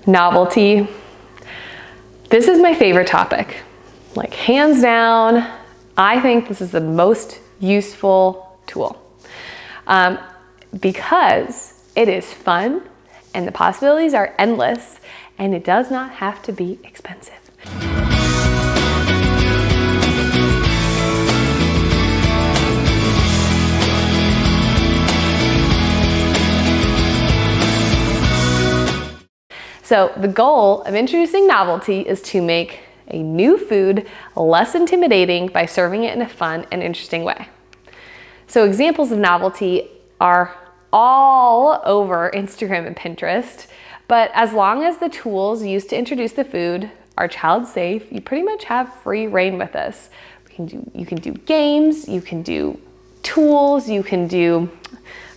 Novelty. This is my favorite topic. Like hands down, I think this is the most useful tool because it is fun and the possibilities are endless and it does not have to be expensive. So the goal of introducing novelty is to make a new food less intimidating by serving it in a fun and interesting way. So examples of novelty are all over Instagram and Pinterest, but as long as the tools used to introduce the food are child safe, you pretty much have free reign with this. You can do games, you can do tools, you can do,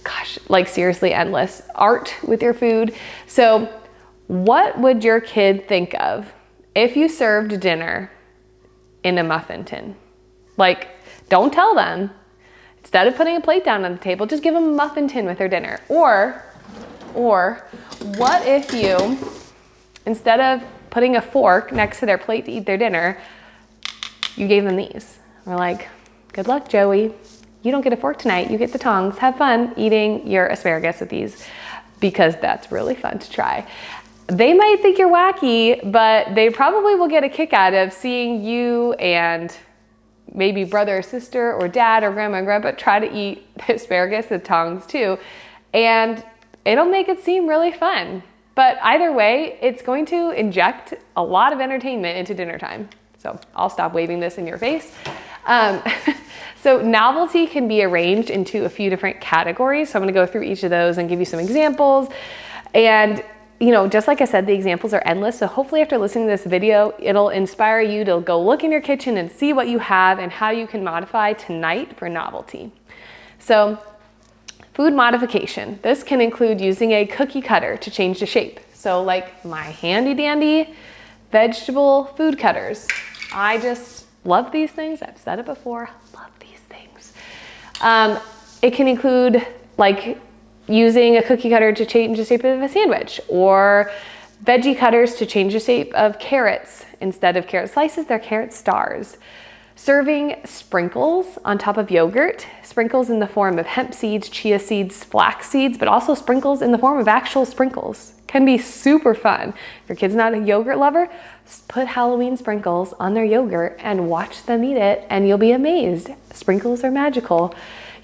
gosh, like seriously endless art with your food. So what would your kid think of if you served dinner in a muffin tin? Like, don't tell them. Instead of putting a plate down on the table, just give them a muffin tin with their dinner. Or what if you, instead of putting a fork next to their plate to eat their dinner, you gave them these? We're like, good luck, Joey. You don't get a fork tonight. You get the tongs. Have fun eating your asparagus with these because that's really fun to try. They might think you're wacky, but they probably will get a kick out of seeing you and maybe brother or sister or dad or grandma and grandpa try to eat asparagus with tongs too. And it'll make it seem really fun. But either way, it's going to inject a lot of entertainment into dinner time. So I'll stop waving this in your face. So novelty can be arranged into a few different categories. So I'm gonna go through each of those and give you some examples. And you know, just like I said, the examples are endless. So hopefully after listening to this video, it'll inspire you to go look in your kitchen and see what you have and how you can modify tonight for novelty. So food modification. This can include using a cookie cutter to change the shape. So like my handy dandy vegetable food cutters. I just love these things. I've said it before, love these things. It can include like using a cookie cutter to change the shape of a sandwich, or veggie cutters to change the shape of carrots. Instead of carrot slices, they're carrot stars. Serving sprinkles on top of yogurt, sprinkles in the form of hemp seeds, chia seeds, flax seeds, but also sprinkles in the form of actual sprinkles. Can be super fun. If your kid's not a yogurt lover, put Halloween sprinkles on their yogurt and watch them eat it and you'll be amazed. Sprinkles are magical.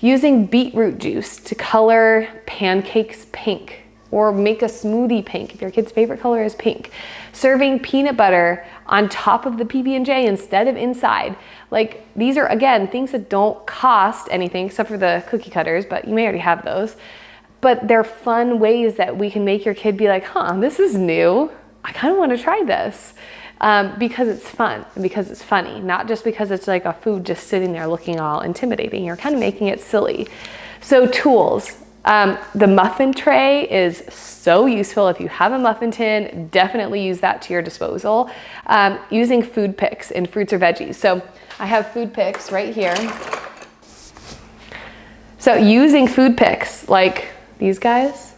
Using beetroot juice to color pancakes pink or make a smoothie pink if your kid's favorite color is pink. Serving peanut butter on top of the PB&J instead of inside. Like these are, again, things that don't cost anything except for the cookie cutters, but you may already have those. But they're fun ways that we can make your kid be like, huh, this is new. I kind of want to try this. Because it's fun and because it's funny, not just because it's like a food just sitting there looking all intimidating. You're kind of making it silly. So tools. The muffin tray is so useful. If you have a muffin tin, definitely use that to your disposal. Using food picks in fruits or veggies. So I have food picks right here. So using food picks like these guys.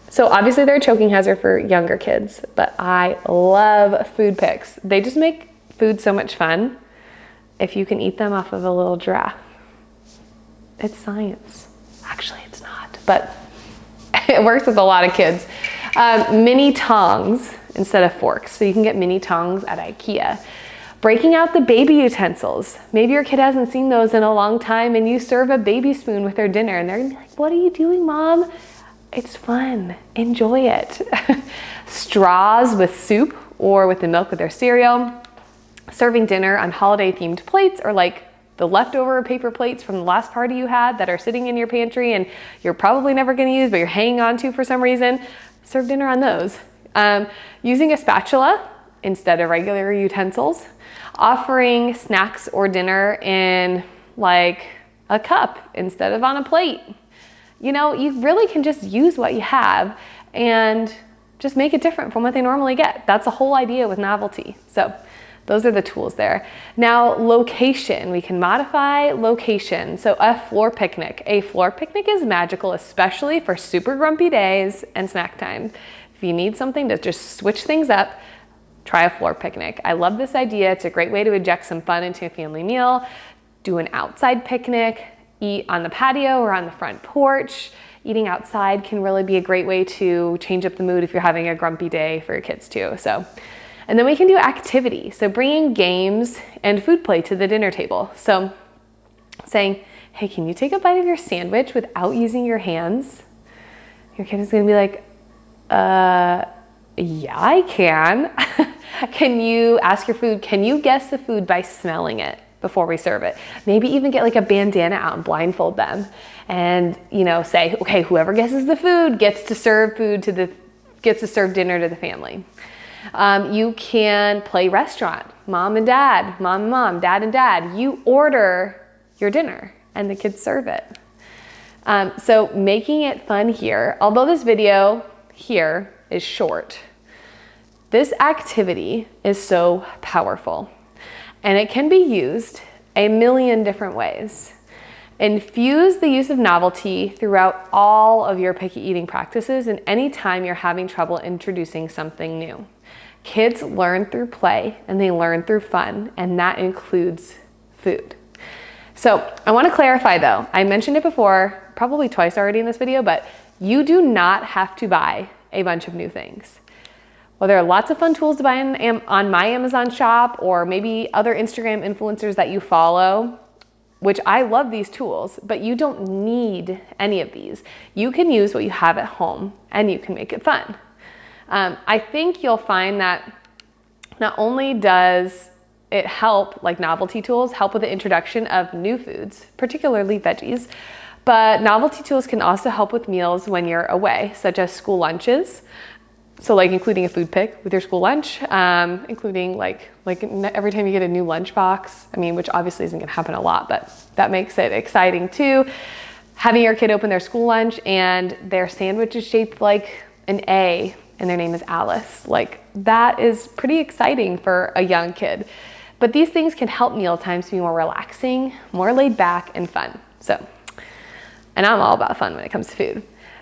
So obviously they're a choking hazard for younger kids, but I love food picks. They just make food so much fun if you can eat them off of a little giraffe. It's science. Actually, it's not, but it works with a lot of kids. Mini tongs instead of forks. So you can get mini tongs at IKEA. Breaking out the baby utensils. Maybe your kid hasn't seen those in a long time and you serve a baby spoon with their dinner and they're gonna be like, what are you doing, Mom? It's fun, enjoy it. Straws with soup or with the milk with their cereal. Serving dinner on holiday themed plates or like the leftover paper plates from the last party you had that are sitting in your pantry and you're probably never gonna use but you're hanging on to for some reason. Serve dinner on those. Using a spatula instead of regular utensils. Offering snacks or dinner in like a cup instead of on a plate. You know, you really can just use what you have and just make it different from what they normally get. That's the whole idea with novelty. So those are the tools there. Now, location, we can modify location. So a floor picnic. A floor picnic is magical, especially for super grumpy days and snack time. If you need something to just switch things up, try a floor picnic. I love this idea. It's a great way to inject some fun into a family meal. Do an outside picnic, eat on the patio or on the front porch. Eating outside can really be a great way to change up the mood if you're having a grumpy day for your kids too. And then we can do activity. So bringing games and food play to the dinner table. So saying, hey, can you take a bite of your sandwich without using your hands? Your kid is gonna be like, yeah, I can. Can you ask your food, can you guess the food by smelling it before we serve it? Maybe even get like a bandana out and blindfold them and, you know, say, okay, whoever guesses the food gets to serve dinner to the family. You can play restaurant, mom and dad, mom and mom, dad and dad. You order your dinner and the kids serve it. So making it fun here, although this video here is short, this activity is so powerful and it can be used a million different ways. Infuse the use of novelty throughout all of your picky eating practices and anytime you're having trouble introducing something new. Kids learn through play and they learn through fun, and that includes food. So I want to clarify though, I mentioned it before, probably twice already in this video, but you do not have to buy a bunch of new things. Well, there are lots of fun tools to buy on my Amazon shop or maybe other Instagram influencers that you follow, which I love these tools, but you don't need any of these. You can use what you have at home and you can make it fun. I think you'll find that not only does it help, like novelty tools, help with the introduction of new foods, particularly veggies, but novelty tools can also help with meals when you're away, such as school lunches. So like including a food pick with your school lunch, including like every time you get a new lunch box, I mean, which obviously isn't gonna happen a lot, but that makes it exciting too. Having your kid open their school lunch and their sandwich is shaped like an A and their name is Alice. Like that is pretty exciting for a young kid. But these things can help meal times be more relaxing, more laid back and fun. And I'm all about fun when it comes to food.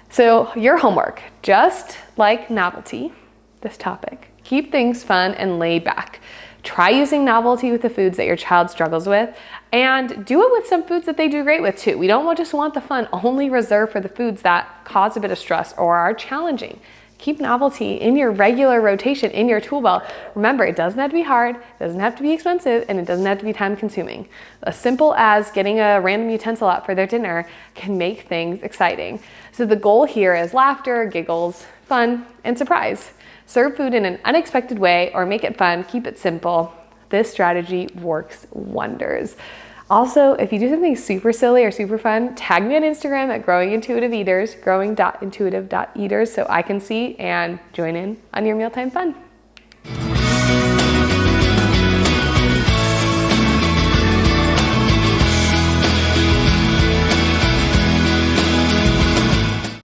So your homework, just like novelty, this topic, keep things fun and laid back. Try using novelty with the foods that your child struggles with and do it with some foods that they do great with too. We don't just want the fun only reserved for the foods that cause a bit of stress or are challenging. Keep novelty in your regular rotation, in your tool belt. Remember, it doesn't have to be hard, it doesn't have to be expensive, and it doesn't have to be time consuming. As simple as getting a random utensil out for their dinner can make things exciting. So the goal here is laughter, giggles, fun, and surprise. Serve food in an unexpected way or make it fun, keep it simple. This strategy works wonders. Also, if you do something super silly or super fun, tag me on Instagram at growingintuitiveeaters, growing.intuitive.eaters, so I can see and join in on your mealtime fun.